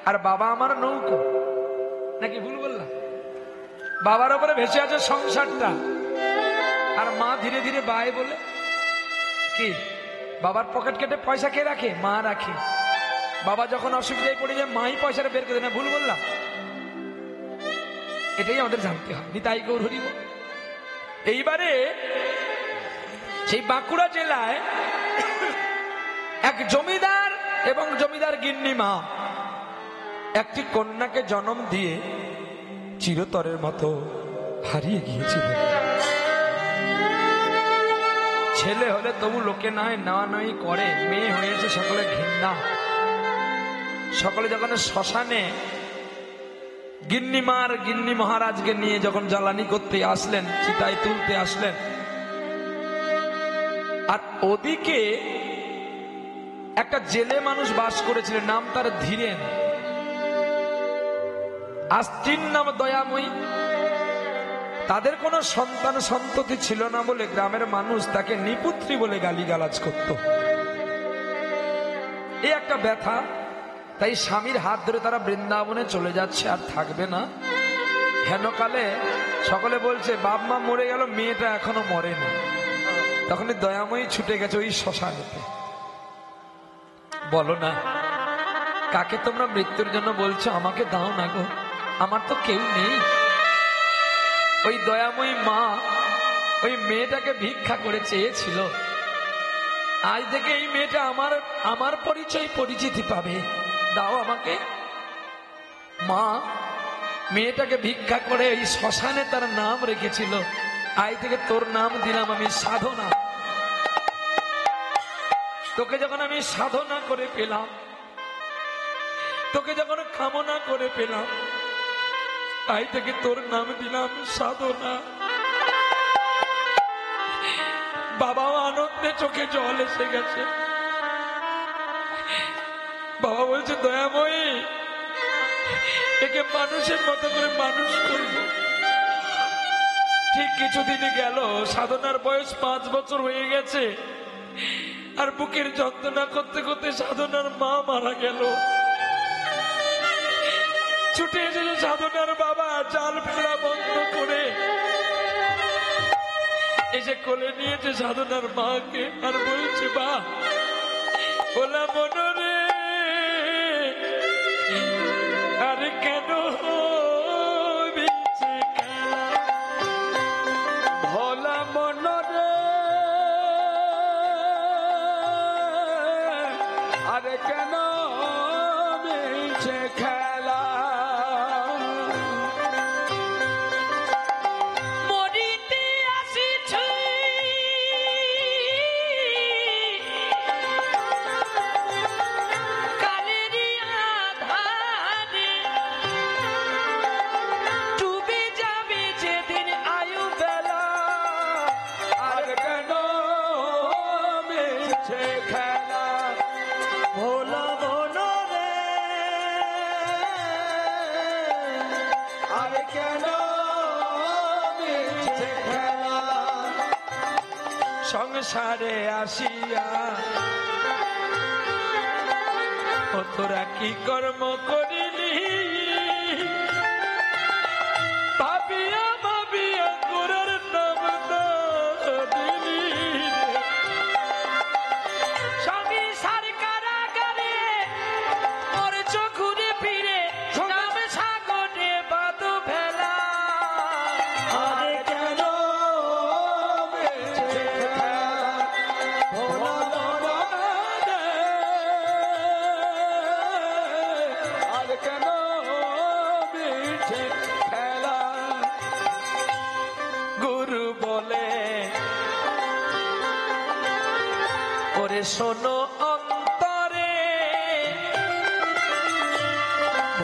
আর বাবা আমার নৌকো। নাকি ভুল বললাম? বাবার উপরে ভেসে আছে সংসারটা, আর মা ধীরে ধীরে বায় বলে কি বাবার পকেট কেটে পয়সা কে রাখে? মা রাখে। বাবা যখন অসুবিধায় পড়ে যায় মাই পয়সাটা বের করে দেয়। না ভুল বললাম? এটাই আমাদের জানতে হবে। নিতাই গৌর হরি বল। এইবারে সেই বাঁকুড়া জেলায় এক জমিদার এবং জমিদার গিন্নি মা একটি কন্যাকে জন্ম দিয়ে চিরতরের মতো হারিয়ে গিয়েছিল। ছেলে হলে তবু লোকে নয় নেওয়া নয় করে, মেয়ে হয়েছে সকলে ঘৃণা। সকলে যখন শ্মশানে গিন্নিমার গিন্নি মহারাজকে নিয়ে যখন জ্বালানি করতে আসলেন, চিতায় তুলতে আসলেন, আর ওদিকে একটা জেলে মানুষ বাস করেছিলেন, নাম তার ধীরেন, আর স্ত্রীর নাম দয়াময়ী। তাদের কোনো সন্তান সন্ততি ছিল না বলে গ্রামের মানুষ তাকে নিপুত্রী বলে গালিগালাজ করত। এই একটা ব্যথা। তাই স্বামীর হাত ধরে তারা বৃন্দাবনে চলে যাচ্ছে, আর থাকবে না। হেনকালে সকলে বলছে বাপ মা মরে গেল, মেয়েটা এখনো মরেনি। তখনই দয়াময়ী ছুটে গেছে ওই শ্মশানেতে। বলো না কাকে তোমরা মৃত্যুর জন্য বলছো? আমাকে দাও না গো, আমার তো কেউ নেই। ওই দয়াময়ী মা ওই মেয়েটাকে ভিক্ষা করে চেয়েছিল। আজ থেকে এই মেয়েটা আমার পরিচয় পরিচিতি পাবে, দাও আমাকে। মা মেয়েটাকে ভিক্ষা করে এই শ্মশানে তার নাম রেখেছিল। আজ থেকে তোর নাম দিলাম আমি সাধনা। তোকে যখন আমি সাধনা করে পেলাম, তোকে যখন কামনা করে পেলাম, আজ থেকে তোর নাম দিলাম সাধনা। বাবাও আনন্দে চোখে জল এসে গেছে। বাবা বলছে দয়াময়ী একে মানুষের মতো করে মানুষ করব। ঠিক কিছুদিন গেল, সাধনার বয়স 5 বছর হয়ে গেছে, আর বুকের যন্ত্রণা করতে করতে সাধনার মা মারা গেল। ছুটে এসেছে সাধনার বাবা, জাল ফেলা বন্ধ করে এসে কোলে নিয়েছে সাধনার মাকে, আর বলছে বা বলা মনরে আরে কেন ভোলা মনরে, আরে কেন মিছে খেলা। সংসারে আসিয়া ও তোরা কি কর্ম করিলি, ভাবিয়া ভাবিয়া গোরার নাম দিলি। স্বামী সরকারা গেলে ওর চোখুরে ফিরে নাম সাগরে বাদ ফেলা। আরে কেন শোনো অন্তরে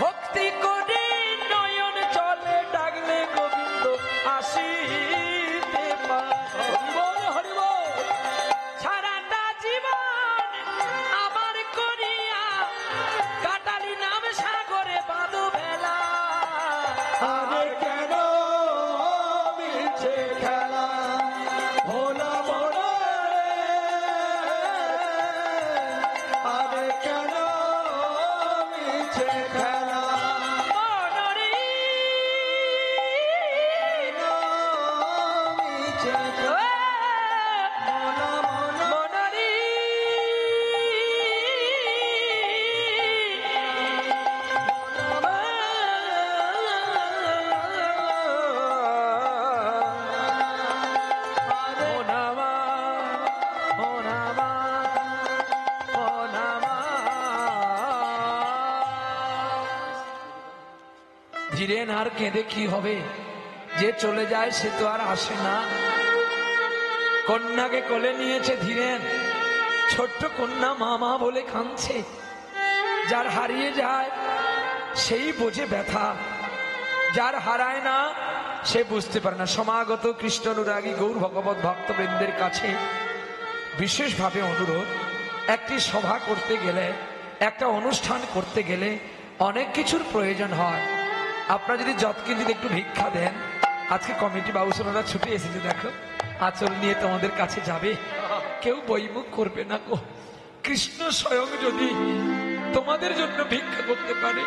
ভক্তি করে নয়ন চলে ডাকলে গোবিন্দ আসিতে পারে। সারাটা জীবন আমার করিয়া কাটালি নাম সাগরে বাঁধো ভেলা। আরে কেন মিছে খেলা ভোলা কেন মিছে খেলা। ধীরেন আর কেঁদে কি হবে, যে চলে যায় সে তো আর আসে না। কন্যাকে কোলে নিয়েছে ধীরেন, ছোট্ট কন্যা মা মা বলে কাঁদছে। যার হারিয়ে যায় সেই বোঝে ব্যথা, যার হারায় না সে বুঝতে পারে না। সমাগত কৃষ্ণ অনুরাগী গৌর ভগবত ভক্তবৃন্দের কাছে বিশেষভাবে অনুরোধ, একটি সভা করতে গেলে, একটা অনুষ্ঠান করতে গেলে অনেক কিছুর প্রয়োজন হয়। আপনারা যদি যৎকিঞ্চিৎ যদি একটু ভিক্ষা দেন, আজকে কমিটি বাবুসোনারা ছুটে এসেছে, দেখো আঁচল নিয়ে তোমাদের কাছে যাবে, কেউ বইমুখ করবে না গো। কৃষ্ণ স্বয়ং যদি তোমাদের জন্য ভিক্ষা করতে পারে,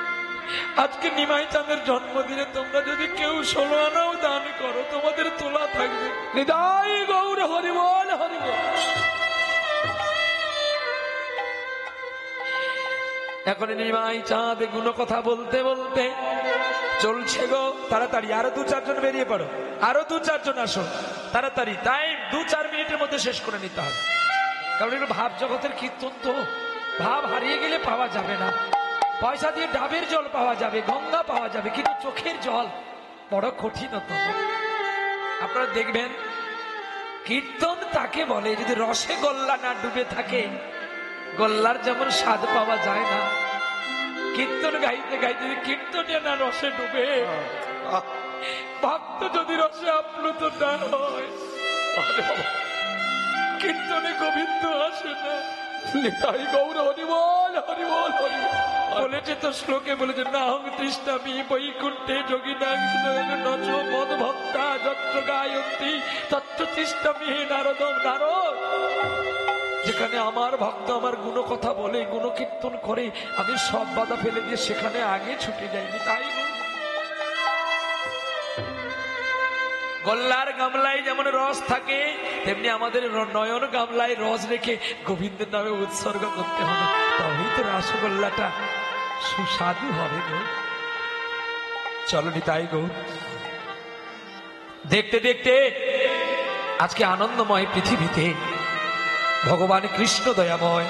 আজকে নিমাই চাঁদের জন্মদিনে তোমরা যদি কেউ 16 আনাও দান করো, তোমাদের তোলা থাকবে। নিতাই গৌর হরি বল, হরি বল। এখন নিমাই চাঁদ গুণ কথা বলতে বলতে চলছে গো। তাড়াতাড়ি আরো 2-4 জন বেরিয়ে পড়ো, আরো 2-4 জন আসো তাড়াতাড়ি। তাই 2-4 মিনিটের মধ্যে শেষ করে নিতে হবে, কারণ এগুলো ভাব জগতের কীর্তন তো, ভাব হারিয়ে গেলে পাওয়া যাবে না। পয়সা দিয়ে ডাবের জল পাওয়া যাবে, গঙ্গা পাওয়া যাবে, কিন্তু চোখের জল বড় কঠিনতম। আপনারা দেখবেন কীর্তন তাকে বলে যদি রসে গল্লা না ডুবে থাকে, গল্লার যেমন স্বাদ পাওয়া যায় না, কীর্তন গাইতে গাইতে কীর্তনে না রসে ডুবে, ভক্ত যদি রসে আপ্লুত না হয়, কীর্তনে গোবিন্দ আসে না। নিতাই গৌর হরি বল, হরি বল, হরি বল। বলেছে তো শ্লোকে, বলেছে না হং তৃষ্ণামি বৈকুণ্ঠে যোগিনা নচ মদ ভক্তা যত্র গায়ন্তি তত্র তৃষ্ণামি হে নারদম। নারদ, যেখানে আমার ভক্ত আমার গুণ কথা বলে, গুণ কীর্তন করে, আমি সব বাধা ফেলে দিয়ে সেখানে আগে ছুটে যাইনি। তাই গল্লার গামলায় যেমন রস থাকে, তেমনি আমাদের নয়ন গামলায় রস রেখে গোবিন্দের নামে উৎসর্গ করতে হবে, তবেই তো রসগোল্লাটা সুস্বাদু হবে গো। চলো নিতাই গো। দেখতে দেখতে আজকে আনন্দময় পৃথিবীতে ভগবান কৃষ্ণ দয়াময়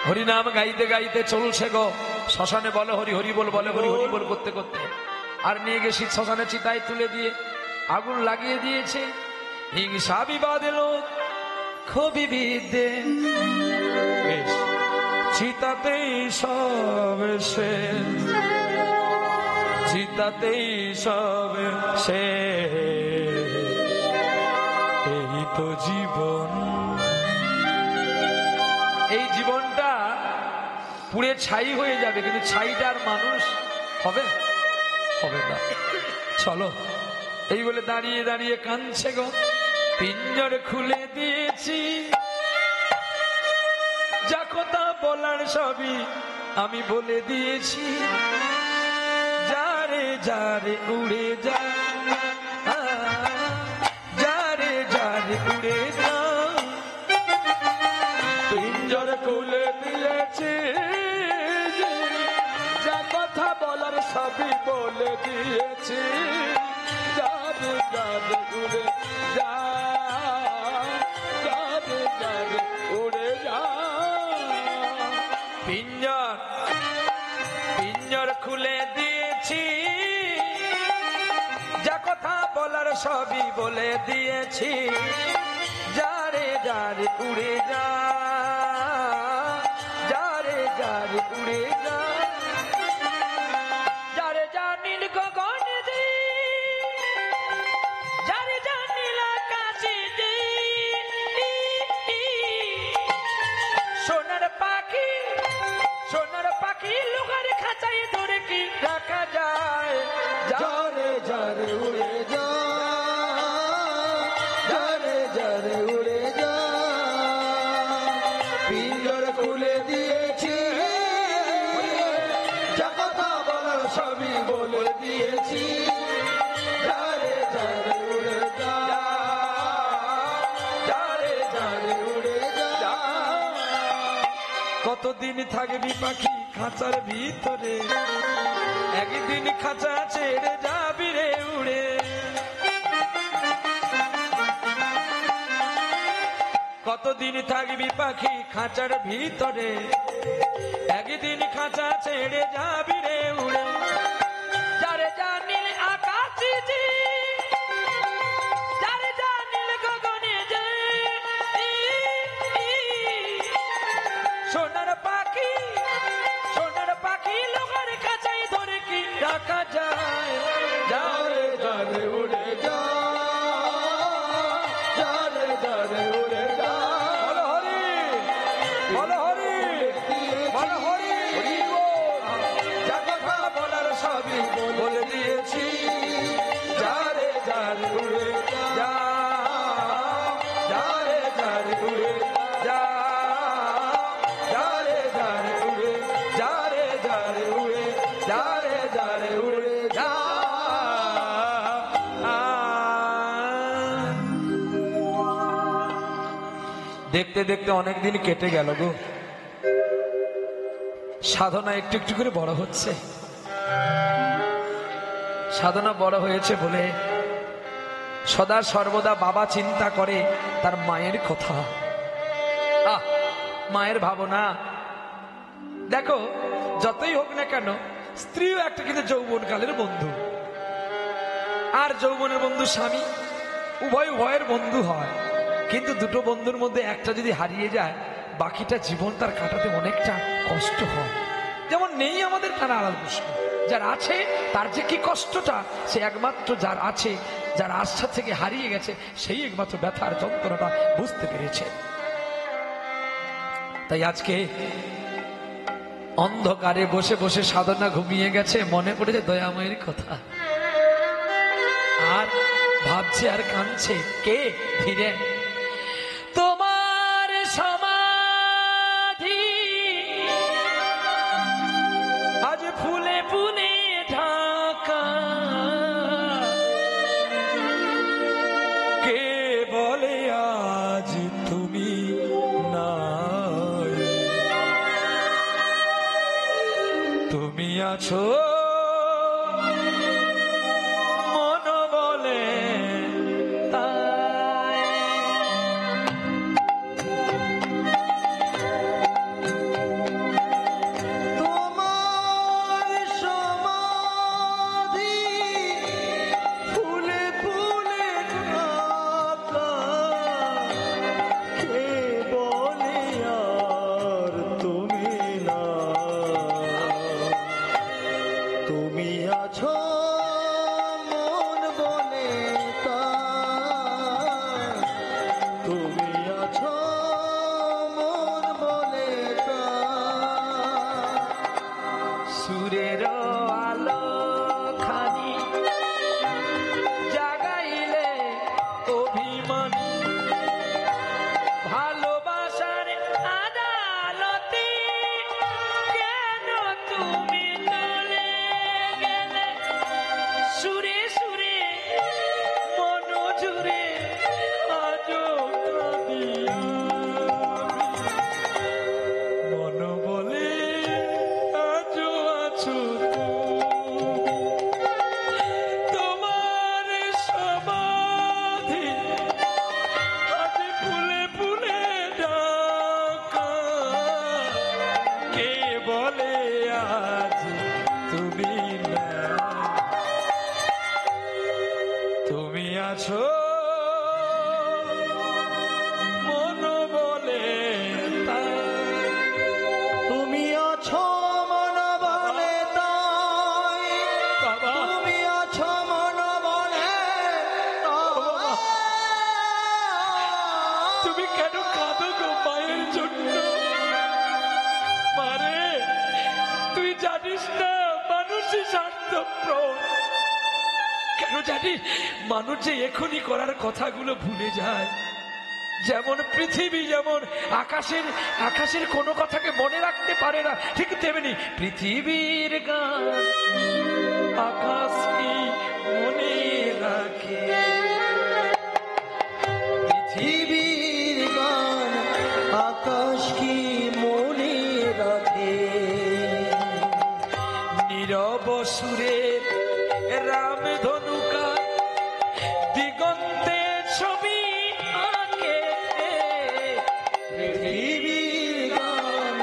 হরিনাম গাইতে গাইতে চলছে গো। শ্মশানে বলে হরি হরি বল, বলে হরি হরি বল করতে করতে আর নিয়ে গেছি শ্মশানে, চিতায় তুলে দিয়ে আগুন লাগিয়ে দিয়েছে। হিংসা বিবাদে লোক খুবই বিদ্যে, চিতাতেই সব শেষ, চিতাতেই সব শেষ, এই তো জীবন। এই জীবনটা পুড়ে ছাই হয়ে যাবে, কিন্তু ছাইটার মানুষ হবে হবে না। চলো, এই বলে দাঁড়িয়ে দাঁড়িয়ে কাঁদছে গো। পিঞ্জর খুলে দিয়েছি, যা কথা বলার সবই আমি বলে দিয়েছি। যারে যারে উড়ে যা, যারে যারে উড়ে যা, পিঞ্জর খুলে দিয়েছি, যা কথা বলার সবই বলে দিয়েছি। যারে যারে উড়ে যা, যারে যারে উড়ে যা। পিঞ্জর পিঞ্জর খুলে দিয়েছি, যা কথা বলার সবই বলে দিয়েছি। যারে যারে উড়ে যা, যারে যারে উড়ে যা। যারে জানিল গগন দি, যারে জানিল আকাশে দি, সোনার পাখি, সোনার পাখি লোহার খাঁচায় ধরে কি রাখা যায়। যারে যারে উড়ে যা, যারে যারে উড়ে যা। পিঞ্জর খুলে দিয়েছি, যা কথা বলার সবই বলে দিয়েছি। যারে যারে উড়ে যা, যারে যারে উড়ে যা। কতদিন থাকবি পাখি খাঁচার ভিতরে, একদিন খাঁচা ছেড়ে যাবি রে উড়ে। কতদিন থাকবি পাখি খাঁচার ভিতরে, একদিন খাঁচা ছেড়ে যাবি রে উড়ে। বলে দিয়েছি যারে যারে উড়ে যা, যারে যারে উড়ে যা, যারে যারে উড়ে, যারে যারে উড়ে, যারে যারে উড়ে যা। দেখতে দেখতে অনেকদিন কেটে গেল গো, সাধনা একটু একটু করে বড় হচ্ছে। সাধনা বড় হয়েছে বলে সদা সর্বদা বাবা চিন্তা করে তার মায়ের কথা, মায়ের ভাবনা। দেখো যতই হোক না কেন স্ত্রীও একটা কিন্তু যৌবনকালের বন্ধু, আর যৌবনের বন্ধু স্বামী, উভয়ের বন্ধু হয়। কিন্তু দুটো বন্ধুর মধ্যে একটা যদি হারিয়ে যায় বাকিটা জীবন তার কাটাতে অনেকটা কষ্ট হয়। যেমন নেই আমাদের কানা আড়াল প্রশ্ন, যার আছে তার যে কি কষ্টটা সে একমাত্র যার আছে, যার আশা থেকে হারিয়ে গেছে সেই একমাত্র ব্যথার যন্ত্রণাটা বুঝতে পেরেছে। তাই আজকে অন্ধকারে বসে বসে সাধনা ঘুমিয়ে গেছে, মনে পড়েছে দয়াময়ের কথা, আর ভাবছে আর কাঁদছে। কে? ধীরে তোমার সমাধি আজ ফুলে ফুলে ঢাকা, কে বলে আজ তুমি নাই, তুমি আছো মন বলে তাই। তোমার সমাধি ফুলে ফুলে ঢাকা, কে বলে আর তুমি না, তুমি আছো মন বলে তাই, তুমি আছো মন বলে তাই। সুরের আলো খানি জাগাইলে অভিমানী, ভালোবাসার আদালতে কেন তুমি চলে গেলে, সুরে সুরে মন জুড়ে আজো কাঁদি আমি, মন বলে আজো আছো তুমি। তোমার সমাধি আজ ফুলে ফুলে ঢাকা, কে বলে আজ তুমি না, তুমি আছো মন বলে তাই, তুমি আছো মন বলে তাই, তুমি আছো মন বলে তাই। তুমি কেন কাঁদো গো মায়ের জন্য? মারে তুই জানিস না মানুষই স্বার্থপর, কেন জানিস মানুষ যে এখনই করার কথাগুলো ভুলে যায়। যেমন পৃথিবী যেমন আকাশের কোনো কথাকে মনে রাখতে পারে না, ঠিক তেমনি পৃথিবীর গান আকাশ কি মনে রাখে, পৃথিবীর গান আকাশ কি মনে রাখে। নীরব সুরের রাম ধনুকা দিগন্তে ছবি আঁকে, পৃথিবীর গান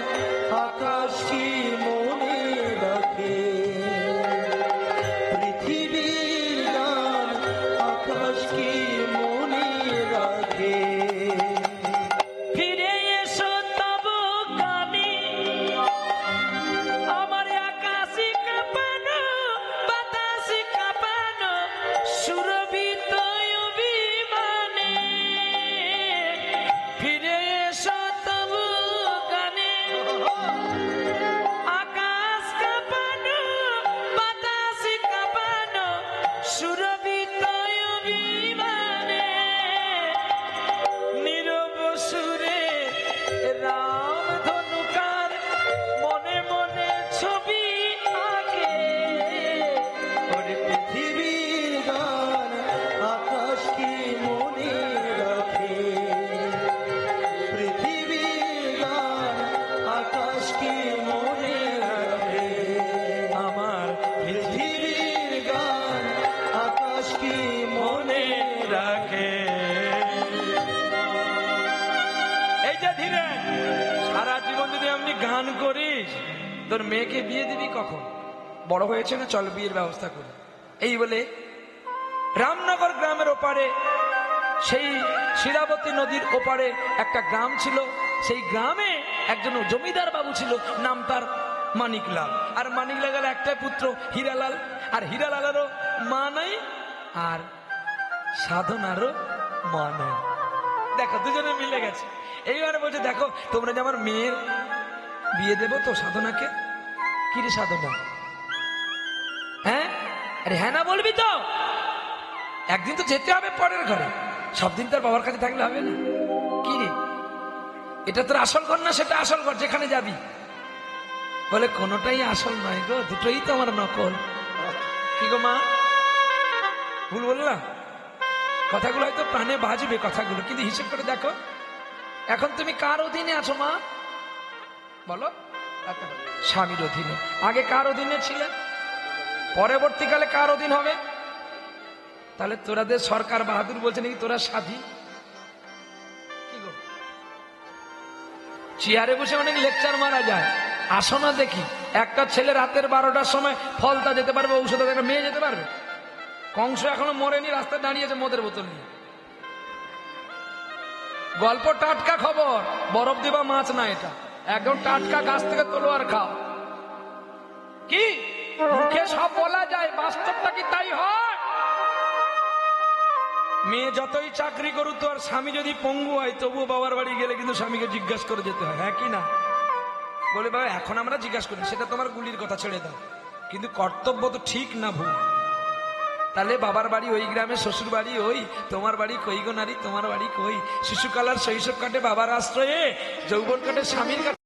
আকাশ কি মনে রাখে। সুরবিতায় বিমানে নীরব সুরে রাম ধনুকার মনে মনে ছবি আঁকে। ওরে পৃথিবীর গান আকাশ কি মনে রাখে, পৃথিবীর গান আকাশ কি মনে রাখে, আমার পৃথিবীর গান আকাশ কি মনে রাখে। এই যে ধীরে সারা জীবন যদি আপনি গান করিস, তোর মেয়েকে বিয়ে দিবি কখন? বড় হয়েছে না, চল বিয়ের ব্যবস্থা করি। এই বলে রামনগর গ্রামের ওপারে, সেই শিলাবতী নদীর ওপারে একটা গ্রাম ছিল। সেই গ্রামে একজন জমিদার বাবু ছিল, নাম তার মানিকলাল। আর মানিকলালের একটাই পুত্র হীরালাল। আর হীরালালেরও মা নাই, আর সাধনারও মা নাই। দেখো দুজনে মিলে গেছে। এইবারে বলছে, দেখো তোমরা যে আমার মেয়ের বিয়ে দেবো তো সাধনাকে। কি রে সাধনা? হ্যাঁ, আরে হ্যাঁ না বলবি তো? একদিন তো যেতে হবে পরের ঘরে, সব দিন তার বাবার কাছে থাকলে হবে না। কি রে, এটা তোর আসল ঘর না সেটা আসল ঘর যেখানে যাবি? বলে কোনোটাই আসল নয় গো, দুটোই তো আমার নকল। কি গো মা, ভুল বললাম? কথাগুলো হয়তো প্রাণে বাজবে কথাগুলো, কিন্তু হিসেব করে দেখো এখন তুমি কার অধীনে আছো মা? বলো। স্বামীর অধীনে। আগে কার অধীনে ছিলে? পরবর্তীকালে কার অধীন হবে? তাহলে তোরাদের সরকার বাহাদুর বলছে নাকি তোরা স্বাধীন? কি গো, চেয়ারে বসে অনেক লেকচার মারা যায়, আসো না দেখি। একটা ছেলে রাতের 12টার সময় ফলতা যেতে পারবে, ঔষধ একটা মেয়ে যেতে পারবে? কংস এখনো মরেনি, রাস্তায় দাঁড়িয়েছে মদের বোতল নিয়ে। গল্প টাটকা খবর, বরফ দেবা মাছ না, এটা একদম টাটকা, গাছ থেকে তোলো আর খাও। কি মুখে সব বলা যায়, বাস্তবটা কি তাই হয়? মেয়ে যতই চাকরি করুক, তো আর স্বামী যদি পঙ্গু হয় তবুও বাবার বাড়ি গেলে কিন্তু স্বামীকে জিজ্ঞাসা করে যেতে হয়, হ্যাঁ কি না? বলে বাবা এখন আমরা জিজ্ঞাসা করি, সেটা তোমার গুলির কথা ছেড়ে দাও, কিন্তু কর্তব্য তো ঠিক না ভুল? তাহলে বাবার বাড়ি ওই গ্রামে, শ্বশুর বাড়ি ওই, তোমার বাড়ি কই গো নারী, তোমার বাড়ি কই? শিশুকালার শৈশব কাটে বাবার আশ্রয়ে, যৌবন কাটে স্বামীর কাছে।